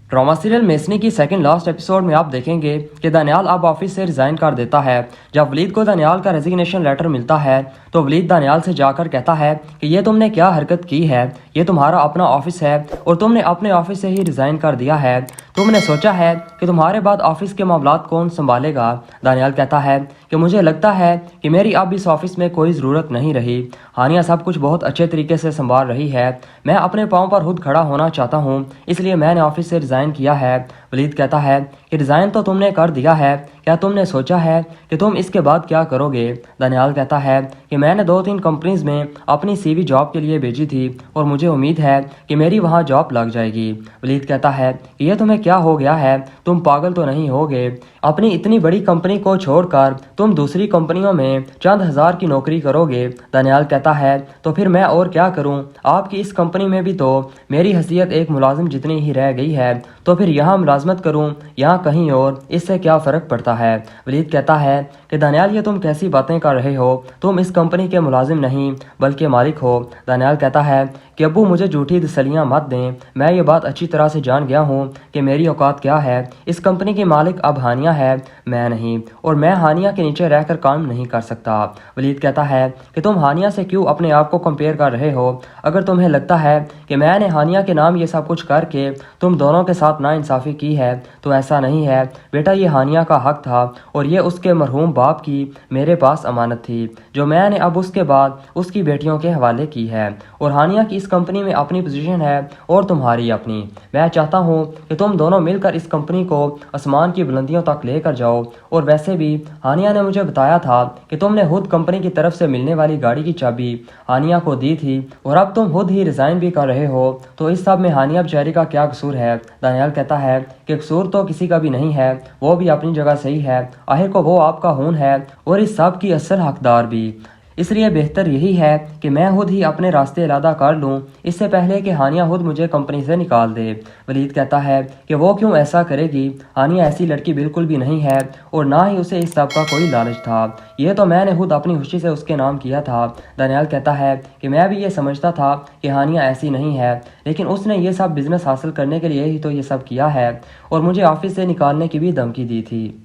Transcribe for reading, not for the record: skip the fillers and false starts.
Drama serial मेसनी की second last episode में आप देखेंगे कि दानियाल अब ऑफिस से रिजाइन कर देता है। जब वलीद को दानियाल का रेजिग्नेशन लेटर मिलता है तो वलीद दानियाल से जाकर कहता है कि ये तुमने क्या हरकत की है, ये तुम्हारा अपना ऑफिस है और तुमने अपने ऑफिस से ही रिजाइन कर दिया है। तुमने सोचा है कि तुम्हारे बाद ऑफिस के मामलात कौन संभालेगा। दानियाल कहता है कि मुझे लगता है कि मेरी अब इस ऑफिस में कोई ज़रूरत नहीं रही। हानिया सब कुछ बहुत अच्छे तरीके से संभाल रही है। मैं अपने पाँव पर खुद खड़ा होना चाहता हूँ, इसलिए मैंने ऑफिस से रिज़ाइन किया है। वलीद कहता है कि रिज़ाइन तो तुमने कर दिया है, क्या तुमने सोचा है कि तुम इसके बाद क्या करोगे। दानियाल कहता है कि मैंने 2-3 कंपनीज में अपनी सीवी जॉब के लिए भेजी थी और मुझे उम्मीद है कि मेरी वहाँ जॉब लग जाएगी। वलीद कहता है कि ये तुम्हें क्या हो गया है, तुम पागल तो नहीं होगे। अपनी इतनी बड़ी कंपनी को छोड़कर तुम दूसरी कंपनियों में चंद हज़ार की नौकरी करोगे। दानियाल कहता है तो फिर मैं और क्या करूं, आपकी इस कंपनी में भी तो मेरी हैसियत एक मुलाजिम जितनी ही रह गई है, तो फिर यहाँ मुलाजमत करूं या कहीं और, इससे क्या फ़र्क पड़ता है। वलीद कहता है कि दानियाल ये तुम कैसी बातें कर रहे हो, तुम इस कंपनी के मुलाजिम नहीं बल्कि मालिक हो। दानियाल कहता है कि अब्बू मुझे झूठी तसल्लियाँ मत दें, मैं ये बात अच्छी तरह से जान गया हूँ कि मेरी औकात क्या है। इस कंपनी की मालिक अब हानिया है, मैं नहीं, और मैं हानिया के नीचे रहकर काम नहीं कर सकता। वलीद कहता है कि तुम हानिया से क्यों अपने आप को कंपेयर कर रहे हो। अगर तुम्हें लगता है कि मैंने हानिया के नाम ये सब कुछ करके तुम दोनों के साथ नाइंसाफ़ी की है तो ऐसा नहीं है बेटा, ये हानिया का हक था और ये उसके मरहूम बाप की मेरे पास अमानत थी जो मैंने अब उसके बाद उसकी बेटियों के हवाले की है। और हानिया की इस कंपनी में अपनी पोजीशन है और तुम्हारी अपनी। मैं चाहता हूँ कि तुम दोनों मिलकर इस कंपनी को आसमान की बुलंदियों तक लेकर जाओ। और वैसे भी हानिया ने मुझे बताया था कि तुमने खुद कंपनी की तरफ से मिलने वाली गाड़ी की चाबी हानिया को दी थी और अब तुम खुद ही रिज़ाइन भी कर रहे हो, तो इस सब में हानिया बेचारी का क्या कसूर है। दानियाल कहता है कि कसूर तो किसी का भी नहीं है, वो भी अपनी जगह सही है, आखिर को वो आपका खून है और इस सब की असल हकदार भी। इसलिए बेहतर यही है कि मैं खुद ही अपने रास्ते इरादा कर लूँ, इससे पहले कि हानिया खुद मुझे कंपनी से निकाल दे। वलीद कहता है कि वो क्यों ऐसा करेगी, हानिया ऐसी लड़की बिल्कुल भी नहीं है और ना ही उसे इस सब का कोई लालच था, ये तो मैंने खुद अपनी खुशी से उसके नाम किया था। दानियाल कहता है कि मैं भी ये समझता था कि हानिया ऐसी नहीं है, लेकिन उसने ये सब बिजनेस हासिल करने के लिए ही तो ये सब किया है और मुझे ऑफिस से निकालने की भी धमकी दी थी।